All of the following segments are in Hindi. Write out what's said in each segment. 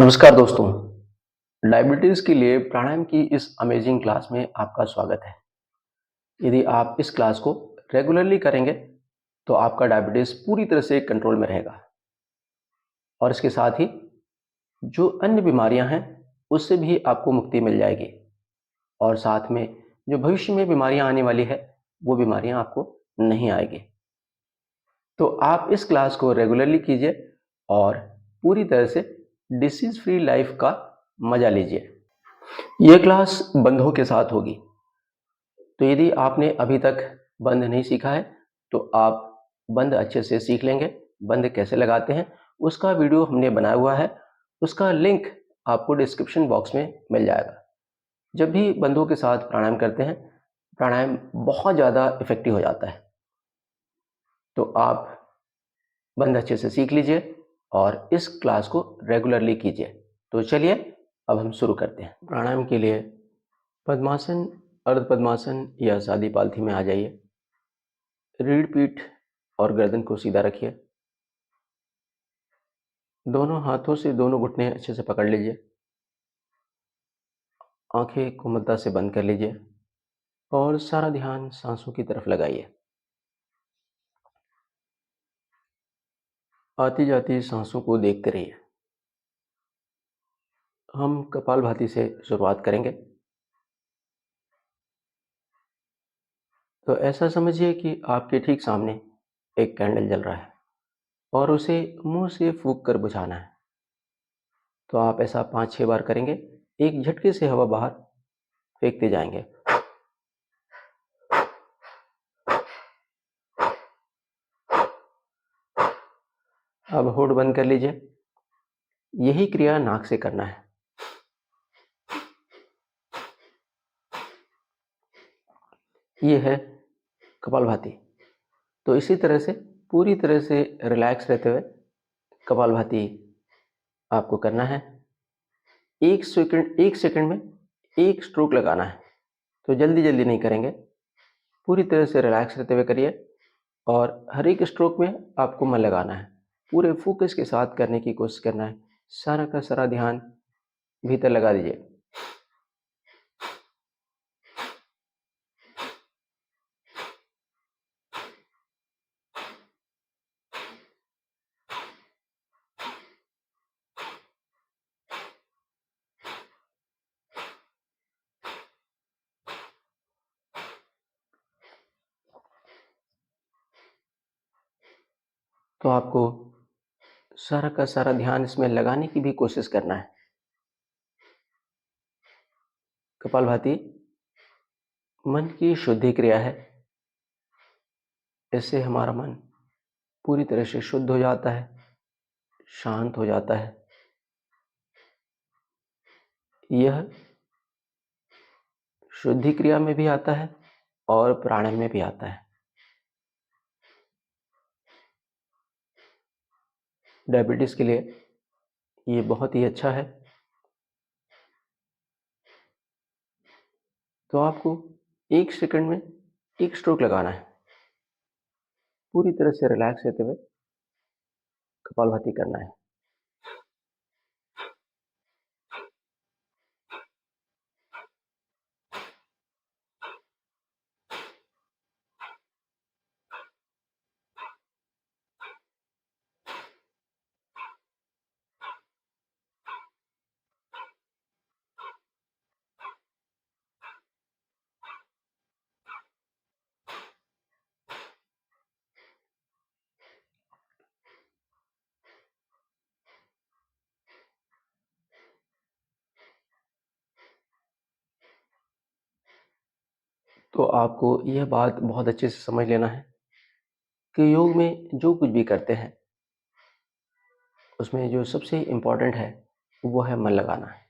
नमस्कार दोस्तों। डायबिटीज़ के लिए प्राणायाम की इस अमेजिंग क्लास में आपका स्वागत है। यदि आप इस क्लास को रेगुलरली करेंगे तो आपका डायबिटीज़ पूरी तरह से कंट्रोल में रहेगा और इसके साथ ही जो अन्य बीमारियां हैं उससे भी आपको मुक्ति मिल जाएगी और साथ में जो भविष्य में बीमारियां आने वाली है वो बीमारियां आपको नहीं आएगी। तो आप इस क्लास को रेगुलरली कीजिए और पूरी तरह से डिसीज़ फ्री लाइफ का मज़ा लीजिए। यह क्लास बंधों के साथ होगी, तो यदि आपने अभी तक बंध नहीं सीखा है तो आप बंध अच्छे से सीख लेंगे। बंध कैसे लगाते हैं उसका वीडियो हमने बनाया हुआ है, उसका लिंक आपको डिस्क्रिप्शन बॉक्स में मिल जाएगा। जब भी बंधों के साथ प्राणायाम करते हैं, प्राणायाम बहुत ज़्यादा इफेक्टिव हो जाता है। तो आप बंध अच्छे से सीख लीजिए और इस क्लास को रेगुलरली कीजिए। तो चलिए अब हम शुरू करते हैं। प्राणायाम के लिए पद्मासन, अर्ध पद्मासन या सादी पालथी में आ जाइए। रीढ़, पीठ और गर्दन को सीधा रखिए। दोनों हाथों से दोनों घुटने अच्छे से पकड़ लीजिए। आंखें कोमलता से बंद कर लीजिए और सारा ध्यान सांसों की तरफ लगाइए। आती जाती सांसों को देखते रहिए। हम कपालभाति से शुरुआत करेंगे। तो ऐसा समझिए कि आपके ठीक सामने एक कैंडल जल रहा है और उसे मुंह से फूंक कर बुझाना है। तो आप ऐसा 5-6 बार करेंगे। एक झटके से हवा बाहर फेंकते जाएंगे। अब होठ बंद कर लीजिए। यही क्रिया नाक से करना है। ये है कपालभाति। तो इसी तरह से पूरी तरह से रिलैक्स रहते हुए कपालभाति आपको करना है। एक सेकंड में एक स्ट्रोक लगाना है। तो जल्दी जल्दी नहीं करेंगे, पूरी तरह से रिलैक्स रहते हुए करिए और हर एक स्ट्रोक में आपको मन लगाना है। पूरे फोकस के साथ करने की कोशिश करना है। सारा का सारा ध्यान भीतर लगा दीजिए। तो आपको सारा का सारा ध्यान इसमें लगाने की भी कोशिश करना है। कपालभाति मन की शुद्धि क्रिया है। इससे हमारा मन पूरी तरह से शुद्ध हो जाता है, शांत हो जाता है। यह शुद्धि क्रिया में भी आता है और प्राणायाम में भी आता है। डायबिटीज़ के लिए ये बहुत ही अच्छा है। तो आपको एक सेकंड में एक स्ट्रोक लगाना है। पूरी तरह से रिलैक्स रहते हुए कपालभाति करना है। तो आपको यह बात बहुत अच्छे से समझ लेना है कि योग में जो कुछ भी करते हैं उसमें जो सबसे इम्पोर्टेंट है वो है मन लगाना है।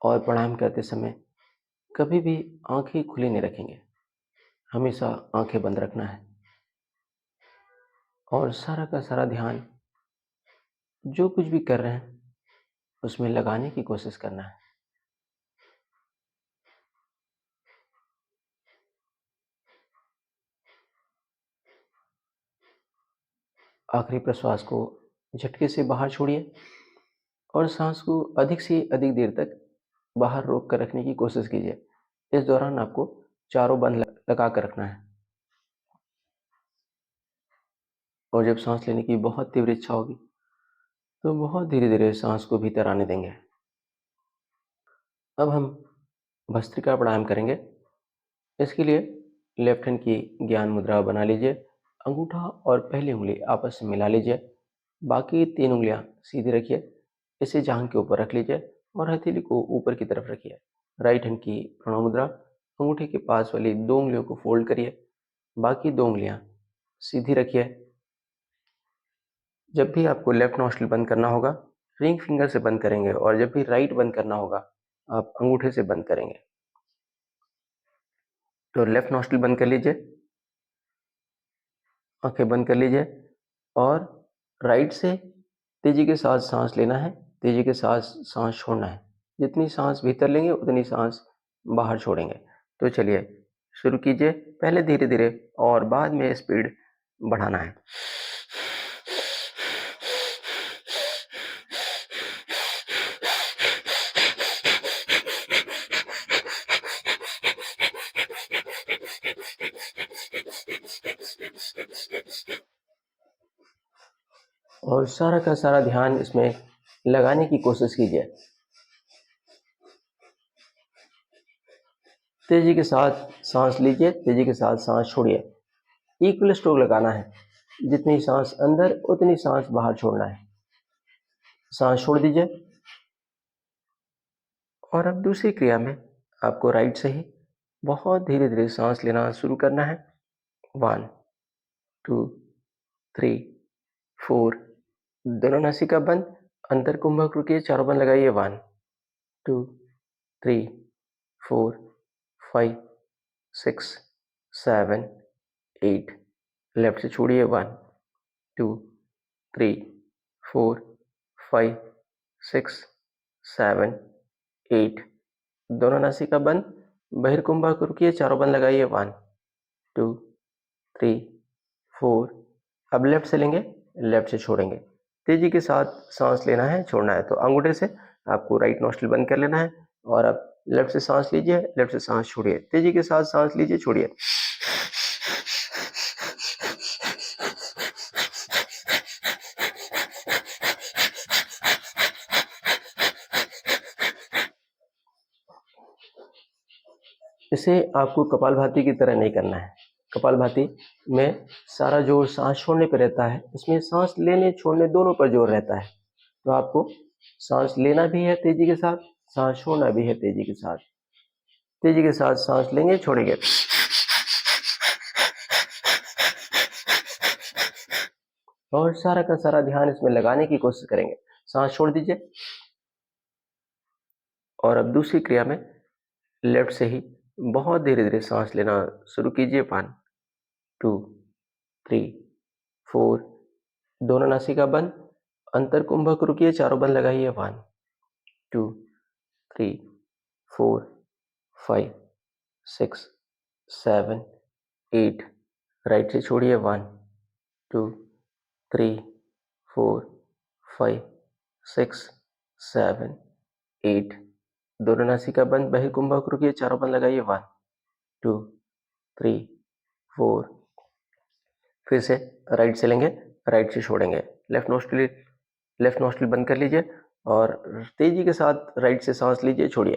और प्राणायाम करते समय कभी भी आंखें खुली नहीं रखेंगे, हमेशा आंखें बंद रखना है और सारा का सारा ध्यान जो कुछ भी कर रहे हैं उसमें लगाने की कोशिश करना है। आखिरी प्रश्वास को झटके से बाहर छोड़िए और सांस को अधिक से अधिक देर तक बाहर रोक कर रखने की कोशिश कीजिए। इस दौरान आपको चारों बंद लगा कर रखना है। और जब सांस लेने की बहुत तीव्र इच्छा होगी तो बहुत धीरे धीरे सांस को भीतर आने देंगे। अब हम भस्त्रिका प्राणायाम करेंगे। इसके लिए लेफ्ट हैंड की ज्ञान मुद्रा बना लीजिए। अंगूठा और पहली उंगली आपस में मिला लीजिए। बाकी 3 उंगलियां सीधी रखिए। इसे जांघ के ऊपर रख लीजिए और हथेली को ऊपर की तरफ रखिए। राइट हैंड की प्रणव मुद्रा, अंगूठे के पास वाली 2 उंगलियों को फोल्ड करिए। बाकी 2 उंगलियां सीधी रखिए। जब भी आपको लेफ्ट नॉस्ट्रिल बंद करना होगा, रिंग फिंगर से बंद करेंगे और जब भी राइट बंद करना होगा, आप अंगूठे से बंद करेंगे। तो लेफ्ट नॉस्ट्रिल बंद कर लीजिए, आंखें बंद कर लीजिए और राइट से तेजी के साथ सांस लेना है, तेजी के साथ सांस छोड़ना है। जितनी सांस भीतर लेंगे उतनी सांस बाहर छोड़ेंगे। तो चलिए शुरू कीजिए। पहले धीरे धीरे और बाद में स्पीड बढ़ाना है। और सारा का सारा ध्यान इसमें लगाने की कोशिश कीजिए। तेजी के साथ सांस लीजिए, तेजी के साथ सांस छोड़िए। इक्वल स्ट्रोक लगाना है। जितनी सांस अंदर उतनी सांस बाहर छोड़ना है। सांस छोड़ दीजिए। और अब दूसरी क्रिया में आपको राइट से ही बहुत धीरे धीरे सांस लेना शुरू करना है। 1 2 3 4। दोनों नासिका बंद, अंतर कुंभक रुकिए, चारों बंद लगाइए। 1 2 3 4 5 6 7 8। लेफ्ट से छोड़िए। 1 2 3 4 5 6 7 8। दोनों नासिका बंद, बहिर्कुंभक रुकिए, चारों बंद लगाइए। 1 2 3 4। अब लेफ्ट से लेंगे, लेफ्ट से छोड़ेंगे। तेजी के साथ सांस लेना है, छोड़ना है। तो अंगूठे से आपको राइट नॉस्ट्रिल बंद कर लेना है और अब लेफ्ट से सांस लीजिए, लेफ्ट से सांस छोड़िए। तेजी के साथ सांस लीजिए, छोड़िए। इसे आपको कपालभाति की तरह नहीं करना है। कपालभाति में सारा जोर सांस छोड़ने पर रहता है, इसमें सांस लेने छोड़ने दोनों पर जोर रहता है। तो आपको सांस लेना भी है तेजी के साथ, सांस छोड़ना भी है तेजी के साथ। तेजी के साथ सांस लेंगे, छोड़ेंगे। और सारा का सारा ध्यान इसमें लगाने की कोशिश करेंगे। सांस छोड़ दीजिए। और अब दूसरी क्रिया में लेफ्ट से ही बहुत धीरे धीरे सांस लेना शुरू कीजिए। 1 2 3 4। दोनों नासिका बंद, अंतर कुंभक रुकिए, चारों बंद लगाइए। 1 2 3 4 5 6 7 8। राइट से छोड़िए। 1 2 3 4 5 6 7 8। दोनों नासिका बंद, बहिर्कुंभक रुकिए, चारों बंद लगाइए। 1 2 3 4। फिर से राइट से लेंगे, राइट से छोड़ेंगे। लेफ्ट नोस्ट्रिल बंद कर लीजिए और तेजी के साथ राइट से सांस लीजिए, छोड़िए।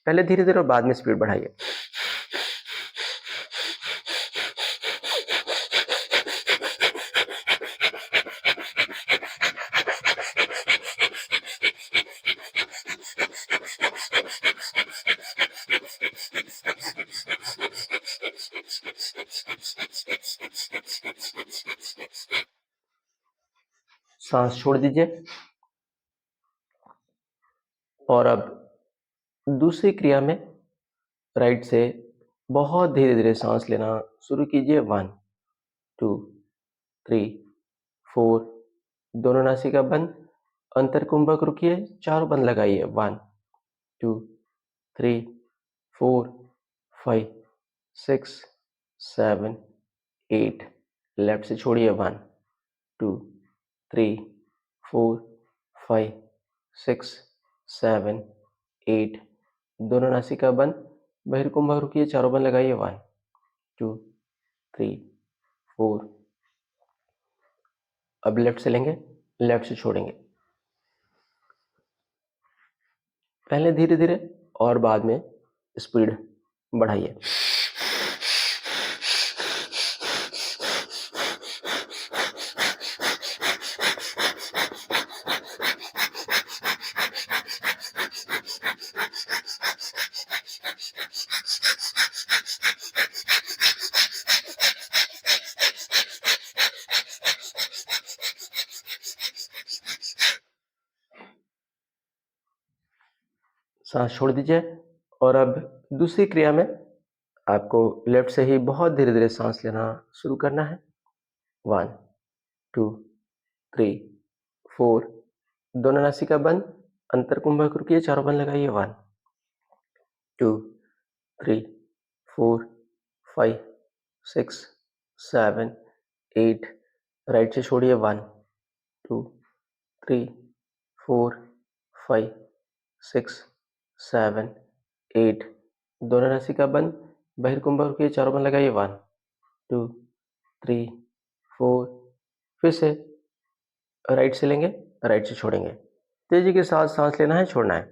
पहले धीरे धीरे और बाद में स्पीड बढ़ाइए। सांस छोड़ दीजिए। और अब दूसरी क्रिया में राइट से बहुत धीरे धीरे सांस लेना शुरू कीजिए। 1 2 3 4। दोनों नासिका बंद, अंतर कुंभक रुकिए, चारों बंद लगाइए। 1 2 3 4 5 6 7 8। लेफ्ट से छोड़िए। 1 2 3 4 5 6 7 8, दोनों नासिका बंद, बहिर्कुंभक रुकिए, चारों बंद लगाइए। 1 2 3 4। अब लेफ्ट से लेंगे, लेफ्ट से छोड़ेंगे, पहले धीरे धीरे और बाद में स्पीड बढ़ाइए। सांस छोड़ दीजिए और अब दूसरी क्रिया में आपको लेफ्ट से ही बहुत धीरे धीरे सांस लेना शुरू करना है। 1 2 3 4, दोनों नासिका बंद, अंतर कुंभक रुकिए, चारों बंद लगाइए। 1 2 3 4 5 6 7 8, राइट से छोड़िए। 1 2 3 4 5 6 7 8, दोनों नासिका बंद, बहिर्कुंभक रुकिए, चारों बंद लगाइए। 1 2 3 4, फिर से राइट से लेंगे, राइट से छोड़ेंगे। तेजी के साथ सांस लेना है, छोड़ना है,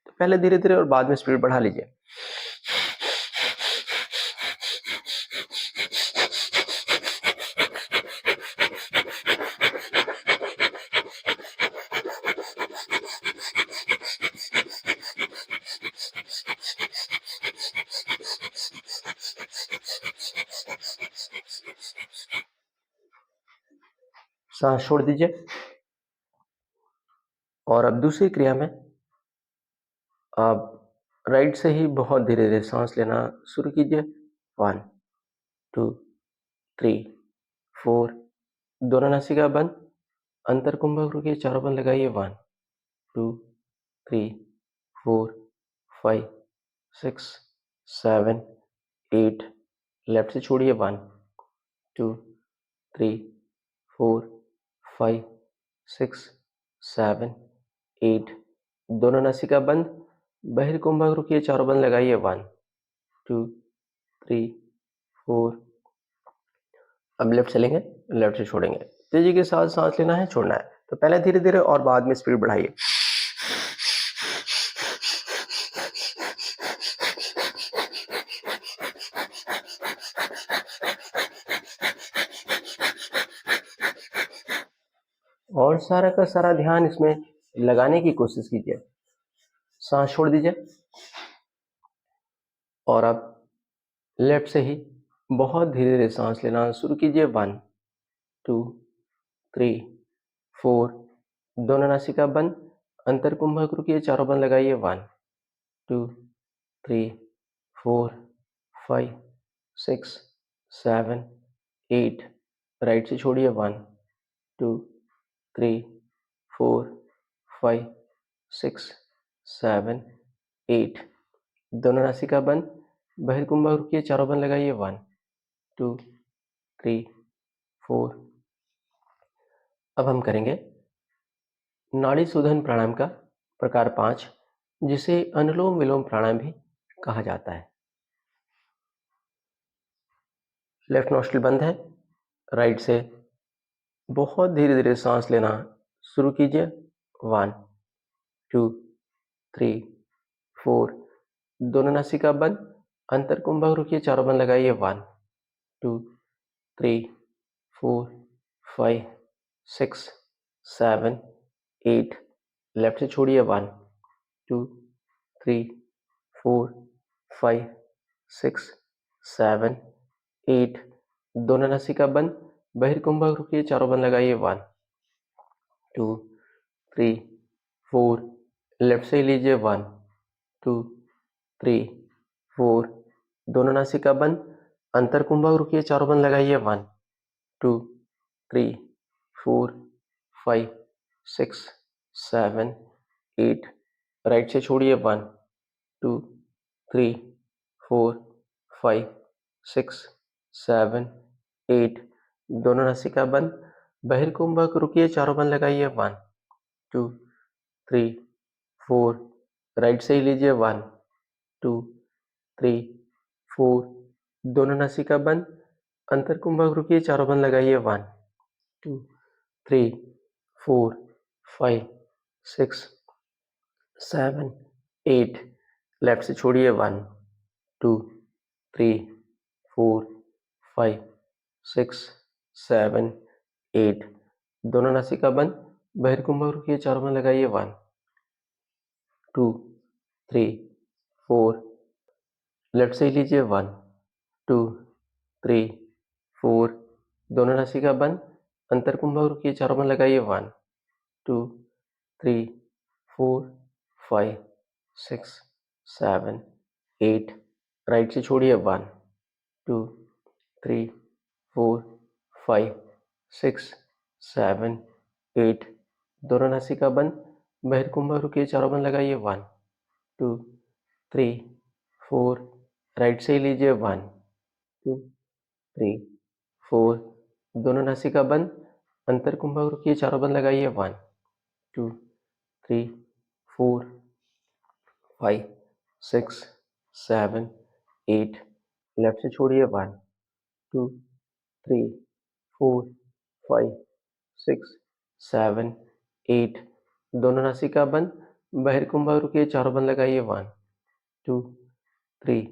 तो पहले धीरे धीरे और बाद में स्पीड बढ़ा लीजिए। सांस छोड़ दीजिए और अब दूसरी क्रिया में आप राइट से ही बहुत धीरे धीरे सांस लेना शुरू कीजिए। 1 2 3 4, दोनों नासिका बंद, अंतर कुंभक रुकिए, चारों बंद लगाइए। 1 2 3 4 5 6 7 8, लेफ्ट से छोड़िए। 1 2 3 4 5 6 7 8, दोनों नासिका बंद, बहिर्कुंभक रुकिए, चारों बंद लगाइए। 1 2 3 4। अब लेफ्ट चलेंगे, लेफ्ट से छोड़ेंगे, तेजी के साथ सांस लेना है, छोड़ना है, तो पहले धीरे धीरे और बाद में स्पीड बढ़ाइए। और सारा का सारा ध्यान इसमें लगाने की कोशिश कीजिए। सांस छोड़ दीजिए और अब लेफ्ट से ही बहुत धीरे धीरे सांस लेना शुरू कीजिए। 1 2 3 4, दोनों नासिका बंद, अंतर कुंभक रुकिए, चारों बंद लगाइए। 1 2 3 4 5 6 7 8, राइट से छोड़िए। 1 2 3 4 5 6 7 8, दोनों नासिका बंद, बहिर्कुंभक रुकिए, चारों बंद लगाइए। 1 2 3 4। अब हम करेंगे नाड़ी शोधन प्राणायाम का प्रकार 5, जिसे अनुलोम विलोम प्राणायाम भी कहा जाता है। लेफ्ट नोस्ट्रिल बंद है, राइट से बहुत धीरे धीरे सांस लेना शुरू कीजिए। 1 2 3 4, दोनों नासिका बंद, अंतर कुंभक रुकिए, चारों बंद लगाइए। 1 2 3 4 5 6 7 8, लेफ्ट से छोड़िए। 1 2 3 4 5 6 7 8, दोनों नासिका बंद, बहिर्कुंभक रुकिए, चारों बंद लगाइए। 1 2 3 4, लेफ्ट से ही लीजिए। 1 2 3 4, दोनों नासिका बंद, अंतर कुंभक रुकिए, चारों बंद लगाइए। 1 2 3 4 5 6 7 8, राइट से छोड़िए। 1 2 3 4 5 6 7 8, दोनों नासिका बंद, बहिर्कुंभक रुकिए, चारों बंद लगाइए। 1 2 3 4, राइट से ही लीजिए 1, 2, 3, 4, दोनों नासिका बंद, अंतर कुंभक रुकिए, चारों बंद लगाइए 1, 2, 3, 4, 5, 6, 7, 8, लेफ्ट से छोड़िए 1, 2, 3, 4, 5, 6, 7, 8, दोनों नासिका बंद, बहिर्कुंभक रुकिए, चारों बंद लगाइए 1, 2, 3, 4, लेफ्ट से ही लीजिए 1, 2, 3, 4, दोनों नासिका बंद, अंतर कुंभक रुकिए, चारों बंद लगाइए 1, 2, 3, 4, 5, 6, 7, 8, राइट से छोड़िए 1, 2, 3, 4, 5, 6, 7, 8, दोनों नासिका बंद, बहिर्कुंभक रुकिए, चारों बंद लगाइए 1, 2, 3, 4, राइट से ही लीजिए 1, 2, 3, 4, दोनों नासिका बंद, अंतर कुंभक रुकिए, चारों बंद लगाइए 1, 2, 3, 4, 5, 6, 7, 8, लेफ्ट से छोड़िए 1, 2, 3, 4, 5, 6, 7, 8, दोनों नासिका बंद, बहिर्कुंभक रुकिए, चारों बंद लगाइए 1, 2, 3,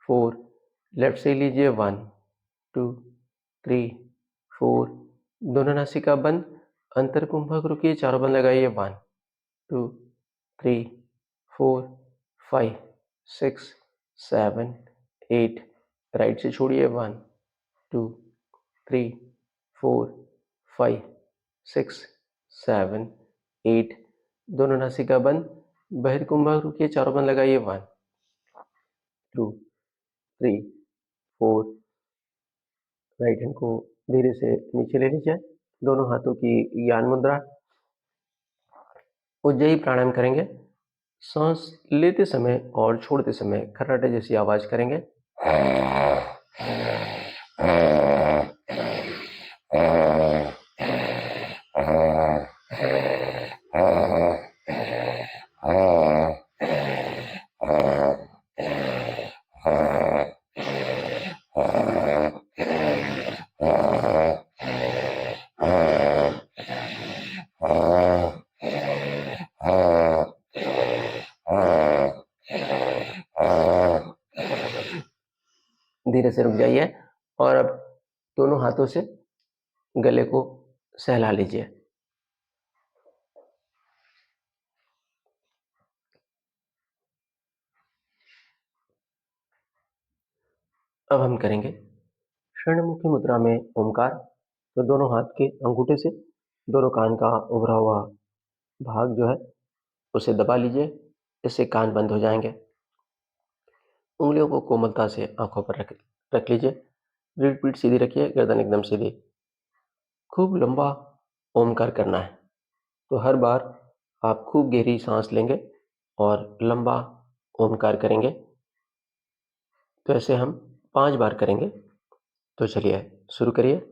4, लेफ्ट से लीजिए 1, 2, 3, 4, दोनों नासिका बंद, अंतर कुंभक रुकिए, चारों बंद लगाइए 1, 2, 3, 4, 5, 6, 7, 8, राइट से छोड़िए 1, 2, 3, 4, 5, 6, 7, 8, दोनों नासिका बंद, बहिर्कुंभक रुकिए, चारों बंद लगाइए 1, 2, 3, 4, राइट हैंड को धीरे से नीचे ले लीजिए, दोनों हाथों की ज्ञान मुद्रा, उज्जयी प्राणायाम करेंगे। सांस लेते समय और छोड़ते समय खर्राटे जैसी आवाज करेंगे। धीरे से रुक जाइए और अब दोनों हाथों से गले को सहला लीजिए। अब हम करेंगे शरणमुखी मुद्रा में ओमकार। तो दोनों हाथ के अंगूठे से दोनों कान का उभरा हुआ भाग जो है उसे दबा लीजिए, इससे कान बंद हो जाएंगे। उंगलियों को कोमलता से आंखों पर रख लीजिए। रीढ़ पीठ सीधी रखिए, गर्दन एकदम सीधी। खूब लंबा ओमकार करना है, तो हर बार आप खूब गहरी सांस लेंगे और लंबा ओमकार करेंगे। तो ऐसे हम 5 बार करेंगे। तो चलिए शुरू करिए।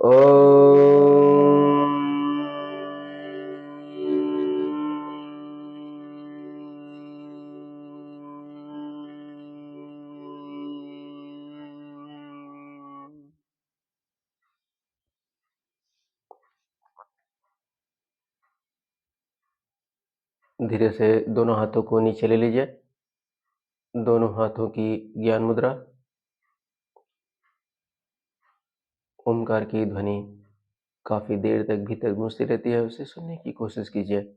धीरे से दोनों हाथों को नीचे ले लीजिए। दोनों हाथों की ज्ञान मुद्रा। ओमकार की ध्वनि काफी देर तक भीतर गूंजती रहती है, उसे सुनने की कोशिश कीजिए।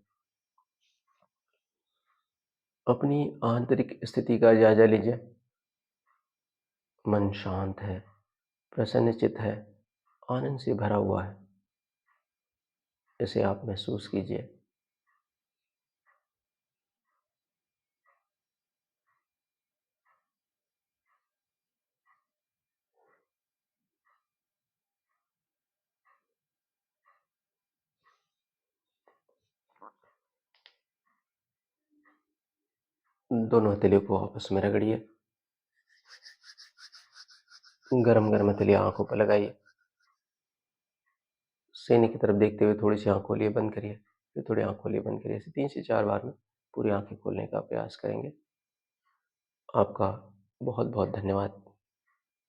अपनी आंतरिक स्थिति का जायजा लीजिए। मन शांत है, प्रसन्नचित्त है, आनंद से भरा हुआ है। इसे आप महसूस कीजिए। दोनों हथेलियों को आपस में रगड़िए। गरम गरम हथेलियां आंखों पर लगाइए। सीने की तरफ देखते हुए थोड़ी सी आंख खोलिए, बंद करिए, फिर थोड़ी आंख खोलिए, बंद करिए। ऐसे 3 से 4 बार में पूरी आंखें खोलने का प्रयास करेंगे। आपका बहुत बहुत धन्यवाद।